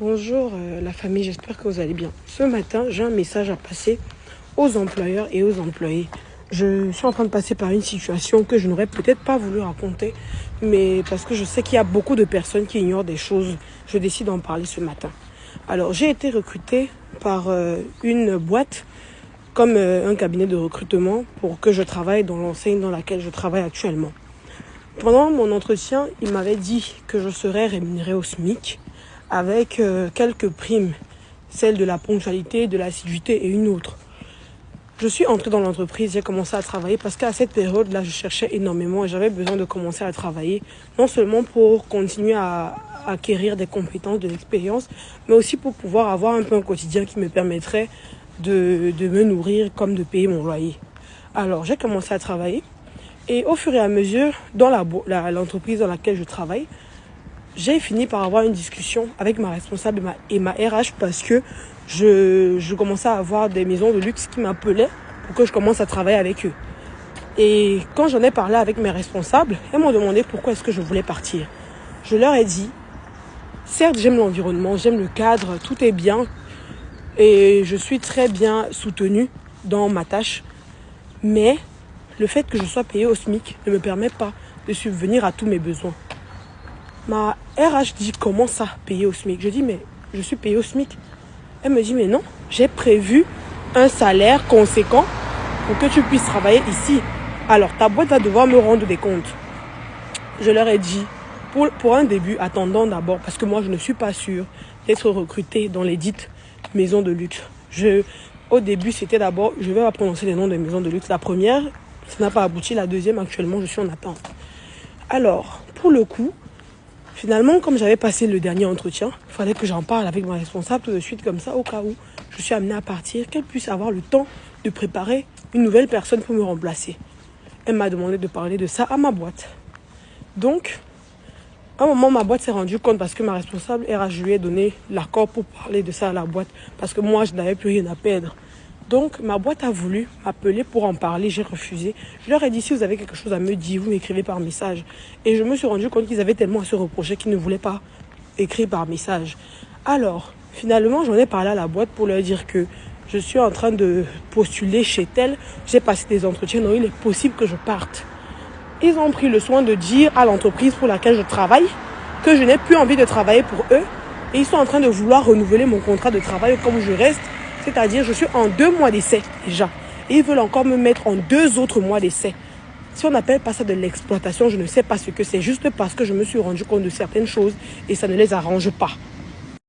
Bonjour la famille, j'espère que vous allez bien. Ce matin, j'ai un message à passer aux employeurs et aux employés. Je suis en train de passer par une situation que je n'aurais peut-être pas voulu raconter, mais parce que je sais qu'il y a beaucoup de personnes qui ignorent des choses, je décide d'en parler ce matin. Alors, j'ai été recrutée par une boîte comme un cabinet de recrutement pour que je travaille dans l'enseigne dans laquelle je travaille actuellement. Pendant mon entretien, il m'avait dit que je serais rémunérée au SMIC avec quelques primes, celle de la ponctualité, de l'assiduité et une autre. Je suis entrée dans l'entreprise, j'ai commencé à travailler parce qu'à cette période-là, je cherchais énormément et j'avais besoin de commencer à travailler, non seulement pour continuer à acquérir des compétences, de l'expérience, mais aussi pour pouvoir avoir un peu un quotidien qui me permettrait de me nourrir comme de payer mon loyer. Alors, j'ai commencé à travailler et au fur et à mesure, dans l'entreprise dans laquelle je travaille, j'ai fini par avoir une discussion avec ma responsable et ma RH parce que je commençais à avoir des maisons de luxe qui m'appelaient pour que je commence à travailler avec eux. Et quand j'en ai parlé avec mes responsables, elles m'ont demandé pourquoi est-ce que je voulais partir. Je leur ai dit, certes j'aime l'environnement, j'aime le cadre, tout est bien et je suis très bien soutenue dans ma tâche, mais le fait que je sois payée au SMIC ne me permet pas de subvenir à tous mes besoins. Ma RH dit comment ça, payer au SMIC? Je dis mais je suis payée au SMIC. Elle me dit mais non, j'ai prévu un salaire conséquent pour que tu puisses travailler ici. Alors ta boîte va devoir me rendre des comptes. Je leur ai dit pour un début, attendons d'abord parce que moi je ne suis pas sûre d'être recrutée dans les dites maisons de luxe. Au début c'était d'abord, je vais pas prononcer les noms des maisons de luxe. La première, ça n'a pas abouti. La deuxième actuellement je suis en attente. Alors pour le coup, finalement, comme j'avais passé le dernier entretien, il fallait que j'en parle avec ma responsable tout de suite comme ça, au cas où je suis amenée à partir, qu'elle puisse avoir le temps de préparer une nouvelle personne pour me remplacer. Elle m'a demandé de parler de ça à ma boîte. Donc, à un moment, ma boîte s'est rendue compte parce que ma responsable RH lui a donné l'accord pour parler de ça à la boîte parce que moi, je n'avais plus rien à perdre. Donc, ma boîte a voulu m'appeler pour en parler. J'ai refusé. Je leur ai dit, si vous avez quelque chose à me dire, vous m'écrivez par message. Et je me suis rendu compte qu'ils avaient tellement à se reprocher qu'ils ne voulaient pas écrire par message. Alors, finalement, j'en ai parlé à la boîte pour leur dire que je suis en train de postuler chez tel. J'ai passé des entretiens, donc il est possible que je parte. Ils ont pris le soin de dire à l'entreprise pour laquelle je travaille que je n'ai plus envie de travailler pour eux. Et ils sont en train de vouloir renouveler mon contrat de travail comme je reste. C'est-à-dire, je suis en 2 mois d'essai déjà. Et ils veulent encore me mettre en 2 autres mois d'essai. Si on n'appelle pas ça de l'exploitation, je ne sais pas ce que c'est. Juste parce que je me suis rendu compte de certaines choses et ça ne les arrange pas.